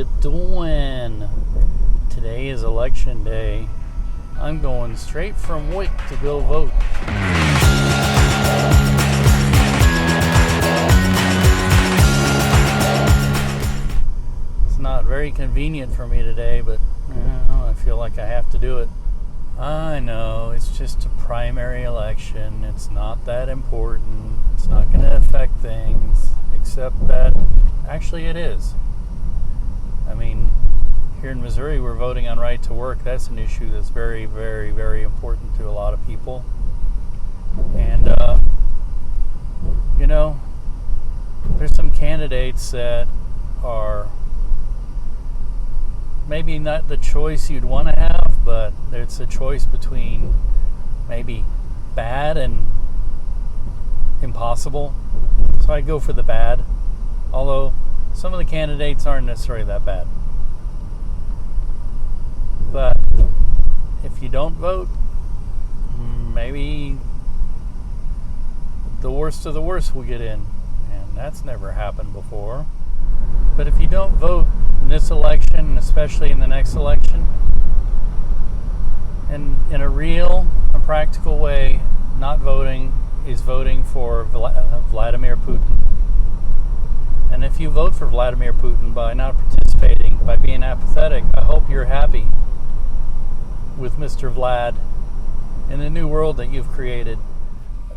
you doing? Today is election day. I'm going straight from work to go vote. It's not very convenient for me today, but I feel like I have to do it. I know, it's just a primary election. It's not that important. It's not going to affect things, except that actually it is. I mean, here in Missouri, we're voting on right to work. That's an issue that's very, very, very important to a lot of people. And, there's some candidates that are maybe not the choice you'd want to have, but it's a choice between maybe bad and impossible. So I'd go for the bad, although some of the candidates aren't necessarily that bad. But if you don't vote, maybe the worst of the worst will get in, and that's never happened before. But if you don't vote in this election, especially in the next election, and in a real and practical way, not voting is voting for Vladimir Putin. And if you vote for Vladimir Putin by not participating, by being apathetic, I hope you're happy with Mr. Vlad in the new world that you've created.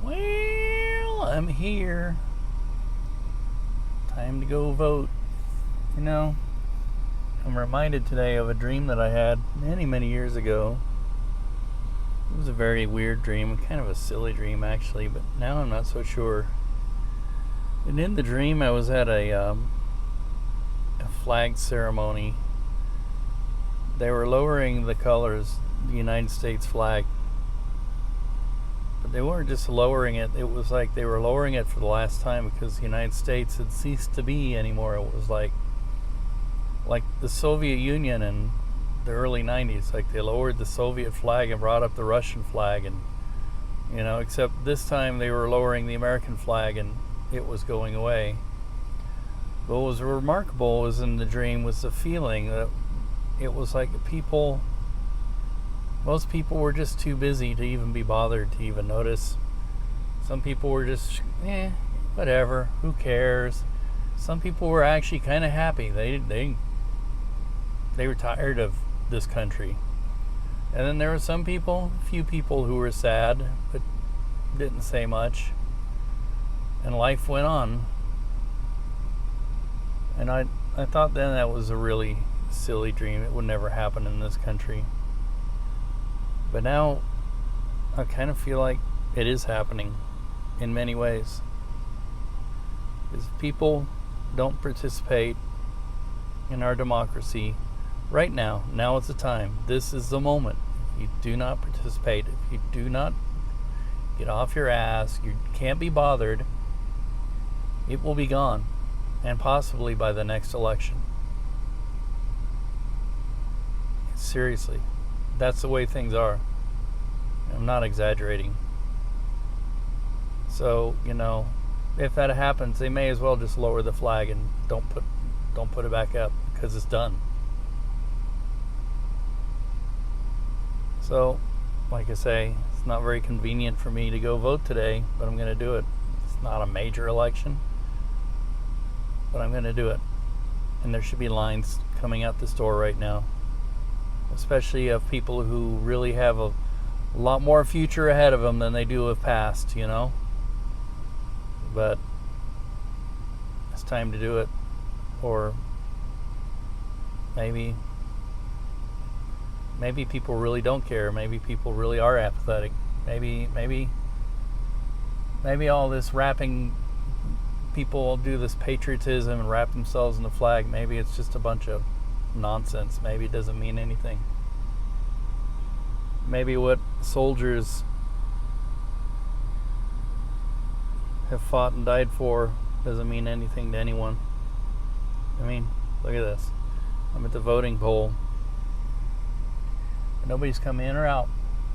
Well, I'm here. Time to go vote. I'm reminded today of a dream that I had many, many years ago. It was a very weird dream, kind of a silly dream actually, but now I'm not so sure. And in the dream, I was at a flag ceremony. They were lowering the colors, the United States flag. But they weren't just lowering it. It was like they were lowering it for the last time because the United States had ceased to be anymore. It was like the Soviet Union in the early 90s. Like they lowered the Soviet flag and brought up the Russian flag. And, except this time they were lowering the American flag and it was going away. But what was remarkable was in the dream was the feeling that it was like most people were just too busy to even be bothered to even notice. Some people were just, whatever, who cares? Some people were actually kind of happy. They were tired of this country. And then there were a few people who were sad, but didn't say much. And life went on. And I thought then that was a really silly dream. It would never happen in this country. But now I kind of feel like it is happening in many ways. Because people don't participate in our democracy right now. Now is the time. This is the moment. If you do not participate, if you do not get off your ass, you can't be bothered, it will be gone. And possibly by the next election. Seriously. That's the way things are. I'm not exaggerating. So, if that happens, they may as well just lower the flag and don't put it back up because it's done. So, like I say, it's not very convenient for me to go vote today, but I'm going to do it. It's not a major election, but I'm going to do it. And there should be lines coming out this door right now. Especially of people who really have a lot more future ahead of them than they do of past, But it's time to do it. Or maybe people really don't care. Maybe people really are apathetic. Maybe all this wrapping, people do this patriotism and wrap themselves in the flag. Maybe it's just a bunch of nonsense. Maybe it doesn't mean anything. Maybe what soldiers have fought and died for doesn't mean anything to anyone. I mean, look at this. I'm at the voting poll. Nobody's come in or out.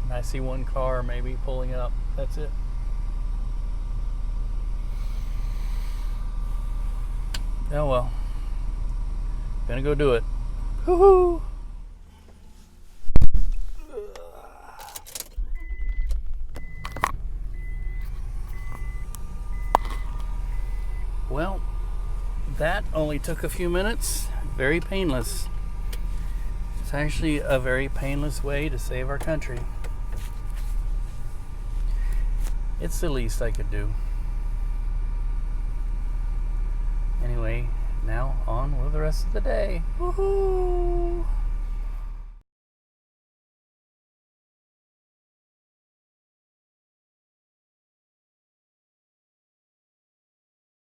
And I see one car maybe pulling up. That's it. Oh well. Gonna go do it. Woohoo! Well, that only took a few minutes. Very painless. It's actually a very painless way to save our country. It's the least I could do. Anyway, now on with the rest of the day. Woohoo!